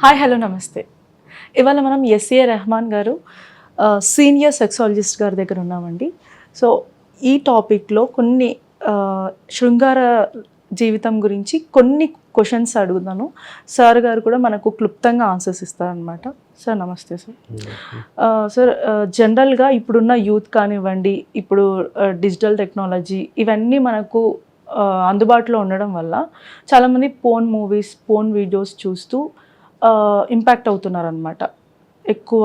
Hi hello నమస్తే. ఇవాళ మనం ఎస్ఏ రెహమాన్ గారు సీనియర్ సెక్సాలజిస్ట్ గారి దగ్గర ఉన్నామండి. సో ఈ టాపిక్లో కొన్ని శృంగార జీవితం గురించి కొన్ని క్వశ్చన్స్ అడుగుతాను. సార్ గారు కూడా మనకు క్లుప్తంగా ఆన్సర్స్ ఇస్తారనమాట. సార్ నమస్తే సార్. సార్ జనరల్గా ఇప్పుడున్న యూత్ కానివ్వండి, ఇప్పుడు డిజిటల్ టెక్నాలజీ ఇవన్నీ మనకు అందుబాటులో ఉండడం వల్ల చాలామంది పోర్న్ మూవీస్, పోర్న్ వీడియోస్ చూస్తూ ఇంపాక్ట్ అవుతున్నారనమాట. ఎక్కువ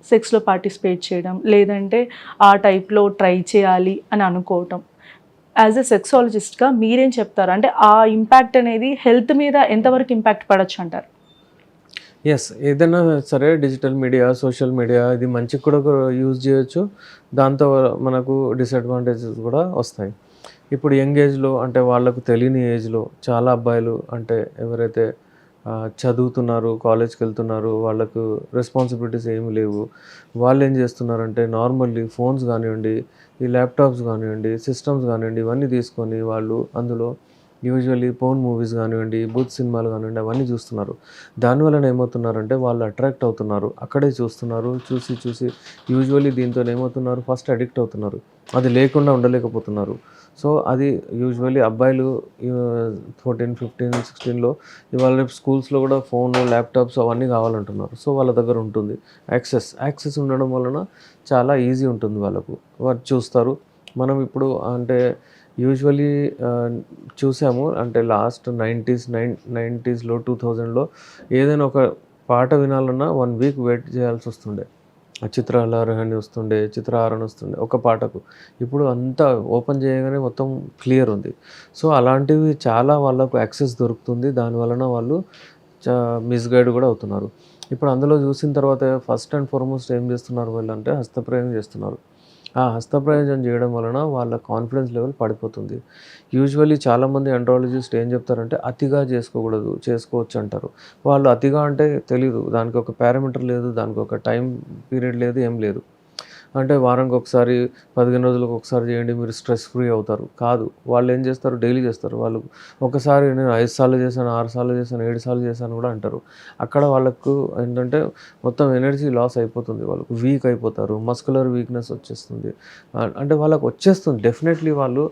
సెక్స్లో పార్టిసిపేట్ చేయడం, లేదంటే ఆ టైప్లో ట్రై చేయాలి అని అనుకోవటం. యాజ్ ఎ సెక్సాలజిస్ట్గా మీరేం చెప్తారు? అంటే ఆ ఇంపాక్ట్ అనేది హెల్త్ మీద ఎంతవరకు ఇంపాక్ట్ పడచ్చు అంటారు? ఏదైనా సరే డిజిటల్ మీడియా, సోషల్ మీడియా ఇది మంచికి కూడా యూజ్ చేయొచ్చు. దాంతో మనకు డిసడ్వాంటేజెస్ కూడా వస్తాయి. ఇప్పుడు యంగ్ ఏజ్‌లో అంటే వాళ్ళకు తెలియని ఏజ్‌లో చాలా అబ్బాయిలు అంటే ఎవరైతే చదువుతున్నారు, కాలేజ్‌కెళ్తున్నారు, వాళ్ళకు రెస్పాన్సిబిలిటీస్ ఏమి లేవు. వాళ్ళేం చేస్తున్నారంటే నార్మల్లీ ఫోన్స్ కానివ్వండి, ఈ ల్యాప్‌టాప్స్ కానివ్వండి, సిస్టమ్స్ కానివ్వండి ఇవన్నీ తీసుకొని వాళ్ళు అందులో యూజువల్లీ పోర్న్ మూవీస్ కానివ్వండి, బూత్ సినిమాలు కానివ్వండి అవన్నీ చూస్తున్నారు. దానివలన ఏమవుతున్నారంటే వాళ్ళు అట్రాక్ట్ అవుతున్నారు. అక్కడే చూస్తున్నారు. చూసి చూసి యూజువల్లీ దీంతోని ఏమవుతున్నారు ఫస్ట్ అడిక్ట్ అవుతున్నారు. అది లేకుండా ఉండలేకపోతున్నారు. సో అది యూజువల్లీ అబ్బాయిలు 14, 15, 16లో ఇవాళ రేపు స్కూల్స్‌లో కూడా ఫోను, ల్యాప్‌టాప్స్ అవన్నీ కావాలంటున్నారు. సో వాళ్ళ దగ్గర ఉంటుంది. యాక్సెస్ ఉండడం వలన చాలా ఈజీ ఉంటుంది వాళ్ళకు. వాళ్ళు చూస్తారు. మనం ఇప్పుడు అంటే యూజువల్లీ చూసాము అంటే లాస్ట్ 90స్‌లో 2000లో ఏదైనా ఒక పాట వినాలన్నా 1 వీక్ వెయిట్ చేయాల్సి వస్తుండే. చిత్రలహరి అని వస్తుండే, చిత్రహారని వస్తుండే ఒక పాటకు. ఇప్పుడు అంతా ఓపెన్ చేయగానే మొత్తం క్లియర్ ఉంది. సో అలాంటివి చాలా వాళ్ళకు యాక్సెస్ దొరుకుతుంది. దాని వలన వాళ్ళు చా మిస్‌గైడ్ కూడా అవుతున్నారు. ఇప్పుడు అందులో చూసిన తర్వాత ఫస్ట్ అండ్ ఫార్మోస్ట్ ఏం చేస్తున్నారు వీళ్ళంటే హస్తప్రయోగం చేస్తున్నారు. ఆ హస్తప్రయోగం చేయడం వలన వాళ్ళ కాన్ఫిడెన్స్ లెవెల్ పడిపోతుంది. యూజువల్లీ చాలామంది ఎండ్రాలజిస్ట్ ఏం చెప్తారంటే అతిగా చేసుకోకూడదు, చేసుకోవచ్చు అంటారు. వాళ్ళు అతిగా అంటే తెలీదు. దానికి ఒక పారామీటర్ లేదు, దానికి ఒక టైం పీరియడ్ లేదు, ఏం లేదు. అంటే వారానికి ఒకసారి, 15 రోజులకు ఒకసారి చేయండి మీరు స్ట్రెస్ ఫ్రీ అవుతారు. కాదు. వాళ్ళు ఏం చేస్తారు డైలీ చేస్తారు. వాళ్ళు ఒకసారి నేను 5 సార్లు చేశాను, 6 సార్లు చేశాను, 7 సార్లు చేశాను కూడా అంటారు. అక్కడ వాళ్ళకు ఏంటంటే మొత్తం ఎనర్జీ లాస్ అయిపోతుంది. వాళ్ళకు వీక్ అయిపోతారు. మస్కులర్ వీక్‌నెస్ వచ్చేస్తుంది. అంటే వాళ్ళకు వచ్చేస్తుంది. డెఫినెట్‌లీ వాళ్ళు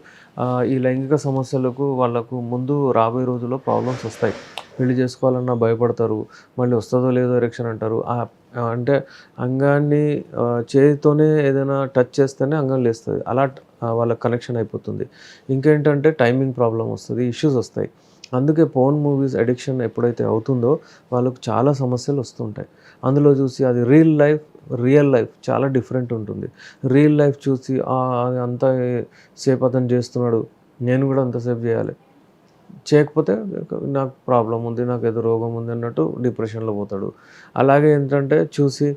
ఈ లైంగిక సమస్యలకు వాళ్ళకు ముందు రాబోయే రోజుల్లో ప్రాబ్లమ్స్ వస్తాయి. పెళ్లి చేసుకోవాలన్నా భయపడతారు. మళ్ళీ వస్తదో లేదో ఎరెక్షన్ అంటారు. అంటే అంగాన్ని చేతితోనే ఏదైనా టచ్ చేస్తేనే అంగం లేస్తది. అలా వాళ్ళకి కనెక్షన్ అయిపోతుంది. ఇంకేంటంటే టైమింగ్ ప్రాబ్లమ్ వస్తది. ఇష్యూస్ వస్తాయి. అందుకే పోర్న్ మూవీస్ అడిక్షన్ ఎప్పుడైతే అవుతుందో వాళ్ళకు చాలా సమస్యలు వస్తుంటాయి. అందులో చూసి అది రియల్ లైఫ్ చాలా డిఫరెంట్ ఉంటుంది. రియల్ లైఫ్ చూసి అంత సేపు అతను చేస్తున్నాడు. నేను కూడా అంతసేపు చేయాలి. చేయకపోతే నాకు ప్రాబ్లమ్ ఉంది, నాకేదో రోగం ఉంది అన్నట్టు డిప్రెషన్‌లో పోతాడు. అలాగే ఏంటంటే చూసి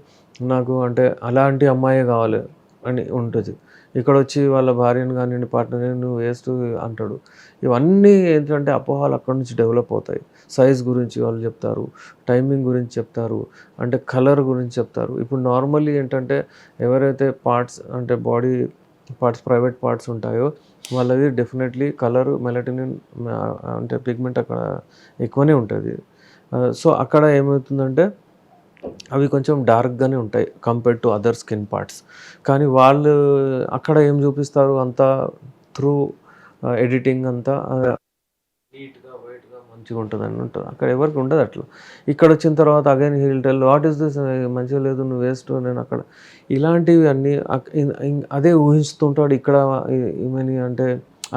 నాకు అంటే అలాంటి అమ్మాయే కావాలి అని ఉంటది. ఇక్కడొచ్చి వాళ్ళ భార్యని కానివ్వండి, పార్ట్నర్‌ని నువ్వు వేస్ట్ అంటాడు. ఇవన్నీ ఏంటంటే అపోహలు అక్కడి నుంచి డెవలప్ అవుతాయి. సైజ్ గురించి వాళ్ళు చెప్తారు. టైమింగ్ గురించి చెప్తారు. అంటే కలర్ గురించి చెప్తారు. ఇప్పుడు నార్మల్లీ ఏంటంటే ఎవరైతే పార్ట్స్ అంటే బాడీ పార్ట్స్, ప్రైవేట్ పార్ట్స్ ఉంటాయో వాళ్ళది డెఫినెట్‌లీ కలరు, మెలటోనిన్ అంటే పిగ్మెంట్ అక్కడ ఎక్కువనే ఉంటది. సో అక్కడ ఏమవుతుందంటే అవి కొంచెం డార్క్‌గానే ఉంటాయి compared to other skin parts. కానీ వాళ్ళు అక్కడ ఏం చూపిస్తారు అంతా త్రూ ఎడిటింగ్ అంతా నీట్‌గా, వైట్‌గా మంచిగుంటదని ఉంటది. అక్కడ ఎవరికీ ఉండదు అట్లా. ఇక్కడొచ్చిన తర్వాత again he will tell what is this మంచిగా లేదు నువ్వు వేస్ట్ నేనక్కడ ఇలాంటివి అన్నీ అదే ఊహిస్తుంటాడు ఇక్కడ ఈమెని అంటే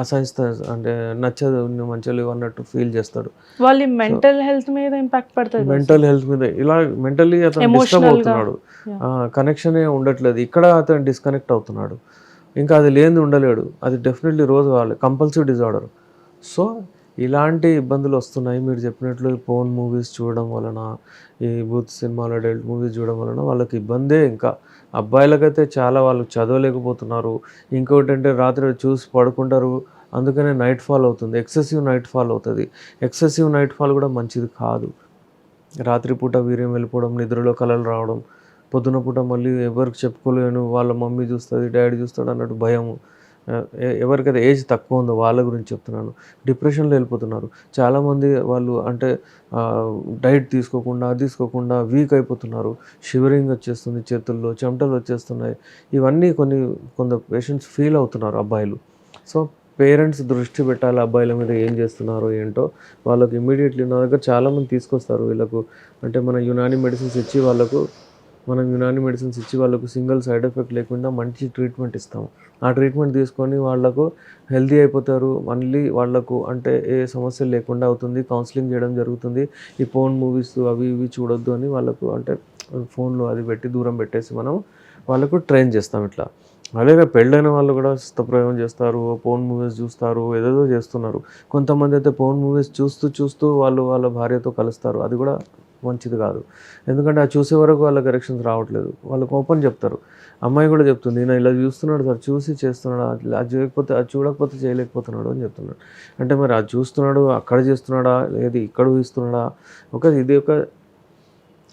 అసహిస్తా అంటే నచ్చదు నువ్వు మంచిగా లేవు అన్నట్టు ఫీల్ చేస్తాడు. వాళ్ళ సో మెంటల్ హెల్త్ మీద ఇంపాక్ట్ పడతది కదా సార్? మెంటల్ హెల్త్ మీద ఇలా మెంటల్లీ అతను డిస్టర్బ్ ఎమోషనల్‌గా. అవుతున్నాడు. యాహ్! కనెక్షనే ఉండట్లేదు. ఇక్కడ అతను డిస్కనెక్ట్ అవుతున్నాడు. ఇంకా అది లేనిది ఉండలేడు. అది డెఫినెట్‌లీ రోజు కావాలి. Compulsive disorder. సో, ఇలాంటి ఇబ్బందులు వస్తున్నాయి. మీరు చెప్పినట్లు ఈ పోర్న్ మూవీస్ చూడడం వలన, ఈ బూత్ సినిమాలు, అడల్ట్ మూవీస్ చూడడం వలన వాళ్ళకి ఇబ్బందే ఇంకా. అబ్బాయిలకైతే చాలా వాళ్ళు చదవలేకపోతున్నారు. ఇంకోటంటే రాత్రి చూసి పడుకుంటారు. అందుకనే నైట్ ఫాల్ అవుతుంది. ఎక్సెసివ్ నైట్ ఫాల్ అవుతది. ఎక్సెసివ్ నైట్ ఫాల్ కూడా మంచిది కాదు. రాత్రిపూట వీర్యం వెళ్ళిపోవడం, నిద్రలో కలలు రావడం, పొద్దున పూట మళ్ళీ ఎవరికి చెప్పుకోలేను వాళ్ళ మమ్మీ చూస్తది, డ్యాడీ చూస్తాడు అన్నట్టు భయము. ఎవరికైతే ఏజ్ తక్కువ ఉందో వాళ్ళ గురించి చెప్తున్నాను. డిప్రెషన్‌లో వెళ్ళిపోతున్నారు. చాలామంది వాళ్ళు అంటే డైట్ తీసుకోకుండా, అది తీసుకోకుండా వీక్ అయిపోతున్నారు. షివరింగ్ వచ్చేస్తుంది చేతుల్లో, చెమటలు వచ్చేస్తున్నాయి. ఇవన్నీ కొందరు పేషెంట్స్ ఫీల్ అవుతున్నారు అబ్బాయిలు. సో, పేరెంట్స్ దృష్టి పెట్టాలి అబ్బాయిల మీద ఏం చేస్తున్నారో ఏంటో. వాళ్ళకి ఇమ్మీడియేట్‌లీ నా దగ్గర చాలామంది తీసుకొస్తారు వీళ్ళకు. అంటే మనం యునాని మెడిసిన్స్ ఇచ్చి వాళ్ళకు సింగిల్ సైడ్ ఎఫెక్ట్ లేకుండా మంచి ట్రీట్మెంట్ ఇస్తాము. ఆ ట్రీట్మెంట్ తీసుకొని వాళ్ళకు హెల్తీ అయిపోతారు. మళ్ళీ వాళ్ళకు అంటే ఏ సమస్య లేకుండా అవుతుంది. కౌన్సిలింగ్ చేయడం జరుగుతుంది. ఈ పోర్న్ మూవీస్ అవి ఇవి చూడొద్దు అని వాళ్ళకు అంటే ఫోన్‌లో అది పెట్టి దూరం పెట్టేసి మనం వాళ్ళకు ట్రైన్ చేస్తాం ఇట్లా. అలాగే పెళ్ళైన వాళ్ళు కూడా హస్తప్రయోగం చేస్తారు, పోర్న్ మూవీస్ చూస్తారు, ఏదేదో చేస్తున్నారు. కొంతమంది అయితే పోర్న్ మూవీస్ చూస్తూ వాళ్ళు వాళ్ళ భార్యతో కలుస్తారు. అది కూడా మంచిది కాదు. ఎందుకంటే అది చూసే వరకు వాళ్ళకి ఎరెక్షన్స్ రావట్లేదు. వాళ్ళకి ఓపెన్ చెప్తారు. అమ్మాయి కూడా చెప్తుంది, "ఈయన ఇలా చూస్తున్నాడు సార్, చూసి చేస్తున్నాడు. అది చూడకపోతే చేయలేకపోతున్నాడు" అని చెప్తున్నాడు. అంటే మరి అది చూస్తున్నాడు, అక్కడ చేస్తున్నాడా, లేదు ఇక్కడ ఊహిస్తున్నాడా? ఇది ఒక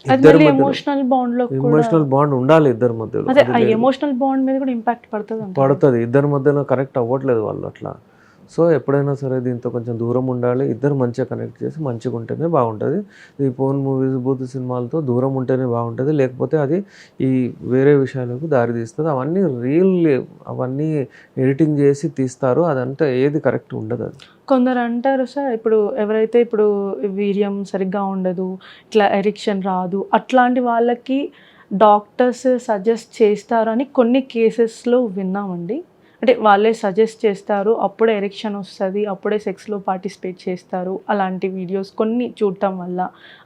అది ఇద్దరి మళ్ళీ మధ్యలో ఎమోషనల్ బాండ్‌లో కూడా ఎమోషనల్ బాండ్ ఉండాలి ఇద్దరి మధ్యలో. అదే అది ఆ లేదు. ఎమోషనల్ బాండ్ మీద కూడా ఇంపాక్ట్ పడతదంటారా? పడతది. ఇద్దరి మధ్యలో కనెక్ట్ అవ్వట్లేదు వాళ్ళు అట్లా. సో, ఎప్పుడైనా సరే దీంతో కొంచెం దూరం ఉండాలి. ఇద్దరు మంచిగా కనెక్ట్ చేసి మంచిగా ఉంటేనే బాగుంటది. ఈ పోర్న్ మూవీస్, బూతు సినిమాలతో దూరం ఉంటేనే బాగుంటది. లేకపోతే అది ఈ వేరే విషయాలకు దారి తీస్తది. అవన్నీ ఎడిటింగ్ చేసి తీస్తారు. అదంతా ఏది కరెక్ట్ ఉండదది. కొందరు అంటారు సార్, ఇప్పుడు ఎవరైతే ఇప్పుడు వీర్యం సరిగ్గా ఉండదు, ఇట్లా ఎరిక్షన్ రాదు, అట్లాంటి వాళ్ళకి డాక్టర్స్ సజెస్ట్ చేస్తారని కొన్ని కేసెస్‌లో విన్నామండి. అంటే వాళ్ళే సజెస్ట్ చేస్తారు, అప్పుడే ఎరెక్షన్ వస్తది, అప్పుడే సెక్స్‌లో పార్టిసిపేట్ చేస్తారు. అలాంటి వీడియోస్ కొన్ని చూడటం వల్ల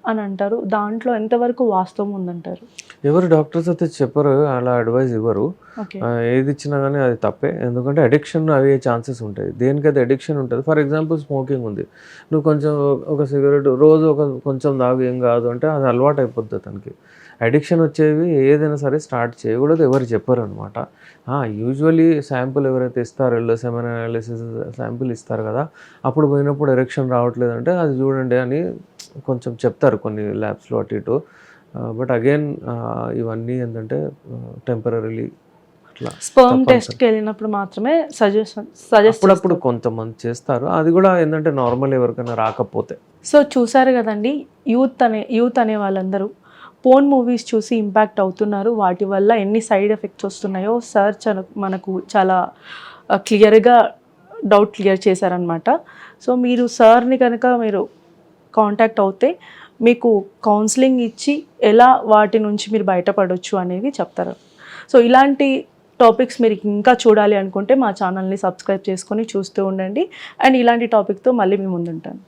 అని అంటారు. దాంట్లో ఎంతవరకు వాస్తవం ఉందంటారు? ఎవరు డాక్టర్స్ అయితే చెప్పరు, అలా అడ్వైస్ ఇవ్వరు. ఓకే. ఏది ఇచ్చినా గానీ అది తప్పే. ఎందుకంటే అడిక్షన్ అయ్యే ఛాన్సెస్ ఉంటాయి. దేనికైతే అడిక్షన్ ఉంటది. ఫర్ ఎగ్జాంపుల్ స్మోకింగ్ ఉంది. నువ్వు కొంచెం ఒక సిగరెట్ రోజు కొంచెం తాగు ఏం కాదు అంటే అది అలవాటు అయిపోద్ది అతనికి. అడిక్షన్ వచ్చేవి ఏదైనా సరే స్టార్ట్ చేయకూడదు, ఎవరు చెప్పరనమాట. యూజువల్లీ శాంపుల్ ఎవరైతే ఇస్తారో సెమెన్ అనాలిసిస్ శాంపుల్ ఇస్తారు కదా, అప్పుడు పోయినప్పుడు ఎరెక్షన్ రావట్లేదంటే అది చూడండి అని కొంచెం చెప్తారు కొన్ని ల్యాబ్స్‌లో అటు ఇటు. బట్ అగైన్ ఇవన్నీ ఏంటంటే టెంపరరీలీ అట్లా స్పెర్మ్ తప్పనిసరి. టెస్ట్‌కి వెళ్ళినప్పుడు మాత్రమే సజెస్ట్ అప్పుడప్పుడు కొంతమంది చేస్తారు. అది కూడా ఏంటంటే నార్మల్ ఎవరికైనా రాకపోతే. సో చూసారు కదండి, యూత్ అనే వాళ్ళందరూ పోర్న్ మూవీస్ చూసి ఇంపాక్ట్ అవుతున్నారు. వాటి వల్ల ఎన్ని సైడ్ ఎఫెక్ట్స్ వస్తున్నాయో సార్ మనకు చాలా క్లియర్గా డౌట్ క్లియర్ చేశారనమాట. సో మీరు సార్ని కనుక మీరు కాంటాక్ట్ అవుతే మీకు కౌన్సిలింగ్ ఇచ్చి ఎలా వాటి నుంచి మీరు బయటపడవచ్చు అనేది చెప్తారు. సో ఇలాంటి టాపిక్స్ మీరు ఇంకా చూడాలి అనుకుంటే మా ఛానల్ని సబ్స్క్రైబ్ చేసుకొని చూస్తూ ఉండండి. అండ్ ఇలాంటి టాపిక్తో మళ్ళీ మీ ముందుంటాను.